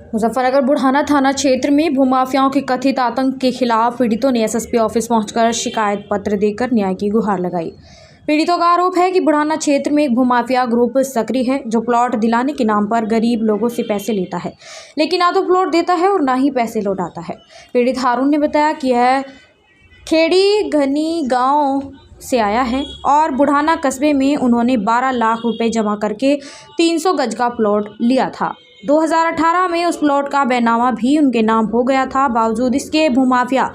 मुजफ्फरनगर बुढ़ाना थाना क्षेत्र में भूमाफियाओं के कथित आतंक के खिलाफ पीड़ितों ने एसएसपी ऑफिस पहुंचकर शिकायत पत्र देकर न्याय की गुहार लगाई। पीड़ितों का आरोप है कि बुढ़ाना क्षेत्र में एक भूमाफिया ग्रुप सक्रिय है जो प्लॉट दिलाने के नाम पर गरीब लोगों से पैसे लेता है, लेकिन ना तो प्लॉट देता है और ना ही पैसे लौटाता है। पीड़ित हारून ने बताया कि यह खेड़ी घनी गाँव से आया है और बुढ़ाना कस्बे में उन्होंने 12 लाख रुपए जमा करके 300 गज का प्लॉट लिया था। 2018 में उस प्लॉट का बैनामा भी उनके नाम हो गया था। बावजूद इसके भूमाफिया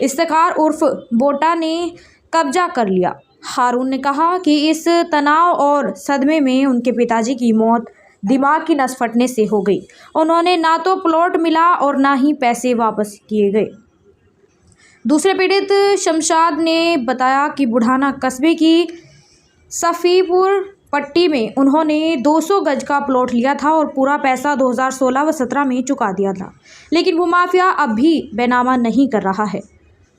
इफ्तिखार उर्फ बोटा ने कब्जा कर लिया। हारून ने कहा कि इस तनाव और सदमे में उनके पिताजी की मौत दिमाग की नस फटने से हो गई। उन्होंने ना तो प्लॉट मिला और ना ही पैसे वापस किए गए। दूसरे पीड़ित शमशाद ने बताया कि बुढ़ाना कस्बे की सफ़ीपुर पट्टी में उन्होंने 200 गज का प्लॉट लिया था और पूरा पैसा 2016 व 17 में चुका दिया था, लेकिन भूमाफिया अब भी बैनामा नहीं कर रहा है।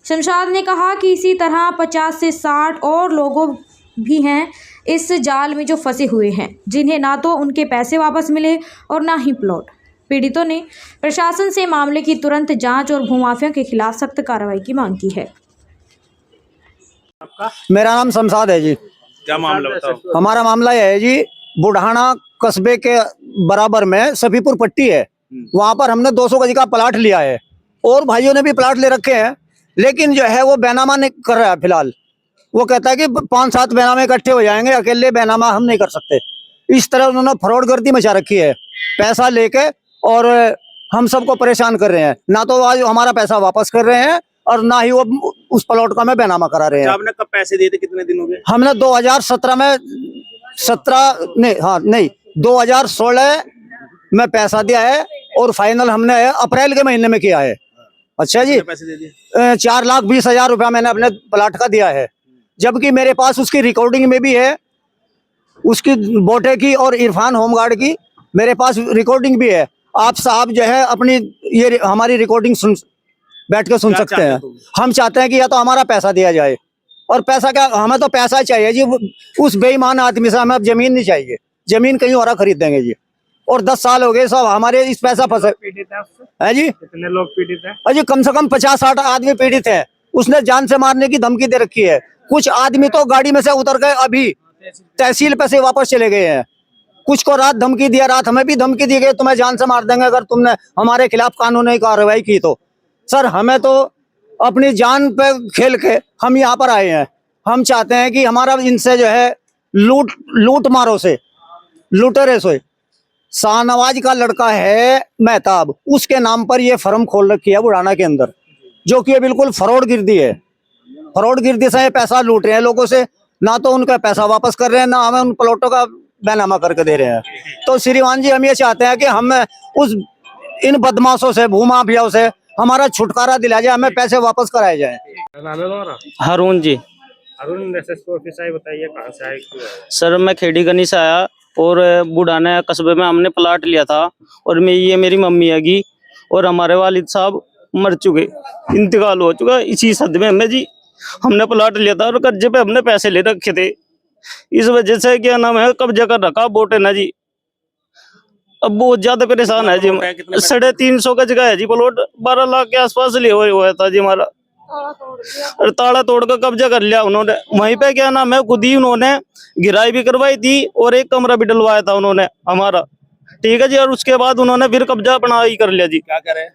शमशाद ने कहा कि इसी तरह 50 से 60 और लोग भी हैं इस जाल में जो फंसे हुए हैं, जिन्हें ना तो उनके पैसे वापस मिले और ना ही प्लॉट। पीड़ितों ने प्रशासन से मामले की तुरंत जांच और भूमाफिया के खिलाफ सख्त कार्रवाई की मांग की है। आपका मेरा नाम शमशाद है जी। क्या मामला बताओ। हमारा मामला यह है जी, बुढ़ाना कस्बे के बराबर में सफीपुर पट्टी है, वहां पर हमने 200 गज का प्लाट लिया है और भाइयों ने भी प्लाट ले रखे हैं, लेकिन जो है वो बैनामा नहीं कर रहा है। फिलहाल वो कहता है कि 5-7 बैनामे इकट्ठे हो जाएंगे, अकेले बैनामा हम नहीं कर सकते। इस तरह उन्होंने फ्रॉड गर्दी मचा रखी है, पैसा लेके और हम सबको परेशान कर रहे हैं। ना तो आज हमारा पैसा वापस कर रहे हैं और ना ही वो उस प्लॉट का मैं बैनामा करा रहे हैं। आपने कब पैसे दिए थे, कितने दिन हो गए? हमने 2017 में 2016 में पैसा दिया है और फाइनल हमने अप्रैल के महीने में किया है। अच्छा जी, पैसे दे दिए? 4,20,000 रुपया मैंने अपने प्लाट का दिया है, जबकि मेरे पास उसकी रिकॉर्डिंग में भी है, उसकी बोटे की और इरफान होमगार्ड की मेरे पास रिकॉर्डिंग भी है। आप साहब जो है अपनी ये हमारी रिकॉर्डिंग बैठ के सुन सकते हैं। हम चाहते हैं कि या तो हमारा पैसा दिया जाए, और पैसा क्या, हमें तो पैसा चाहिए जी। उस बेईमान आदमी से हमें अब जमीन नहीं चाहिए, जमीन कहीं और खरीद देंगे जी। और 10 साल हो गए सब हमारे इस पैसा फंसे है जी। कितने लोग पीड़ित हैं? अजी कम से कम 50-60 आदमी पीड़ित है। उसने जान से मारने की धमकी दे रखी है। कुछ आदमी तो गाड़ी में से उतर गए, अभी तहसील पे से वापस चले गए हैं। कुछ को रात धमकी दिया, रात हमें भी धमकी दी गई, तुम्हें जान से मार देंगे अगर तुमने हमारे खिलाफ कानूनी कार्रवाई की तो। सर हमें तो अपनी जान पे खेल के हम यहाँ पर आए हैं। हम चाहते हैं कि हमारा इनसे जो है लूट मारो से, लुटेरे से। शाहनवाज का लड़का है मेहताब, उसके नाम पर ये फर्म खोल रखी है बुढ़ाना के अंदर, जो कि ये बिल्कुल फ्रॉड गिरदी है। फ्रॉड गिरदी से ये पैसा लूट रहे हैं लोगों से, ना तो उनका पैसा वापस कर रहे हैं, ना हमें उन प्लॉटों का बैनामा करके दे रहे हैं। तो श्रीमान जी हम ये चाहते हैं कि हम इन बदमाशों से, भूमाफियाओं से हमारा छुटकारा दिलाया जाए, हमें पैसे वापस कराए जाए। नाम है तुम्हारा? हारून जी। अरुण एसएसपी ऑफिस आए, बताइए कहाँ से आए, क्यों आए? सर मैं खेड़ी गनी से आया और बुढ़ाना कस्बे में हमने प्लाट लिया था और ये मेरी मम्मी हैगी और हमारे वालिद साहब मर चुके, इंतकाल हो चुका। इसी सदमे में जी हमने प्लाट लिया था और कर्जे पे हमने पैसे ले रखे थे। इस वजह से क्या नाम है कब्जा कर रखा बोटे ना जी। अब बहुत ज्यादा परेशान है जी। 350 गज का है जी प्लॉट, 12 लाख के आसपास लिए हुआ था जी हमारा। और ताला तोड़ कर कब्जा कर लिया उन्होंने। वहीं पे क्या नाम है खुद ही उन्होंने गिराई भी करवाई थी और एक कमरा भी डलवाया था उन्होंने हमारा, ठीक है जी। और उसके बाद उन्होंने फिर कब्जा अपना ही कर लिया जी। क्या करे?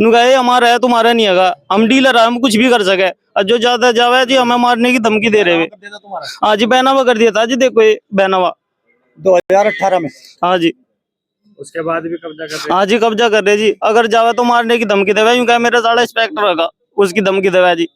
नुकाए हमारा है तुम्हारा नहीं है, हम डीलर है, हम कुछ भी कर सके। और जो ज्यादा जावे जी हमें मारने की धमकी दे रहे हैं। हाँ जी बैनामा कर दिया था जी, देखो ये बैनामा 2018 में। हाँ जी। उसके बाद भी कब्जा कर रहे? हाँ जी कब्जा कर रहे जी, अगर जावे तो मारने की धमकी देवे। यूं क्या मेरे सारा इंस्पेक्टर होगा, उसकी धमकी देवे जी।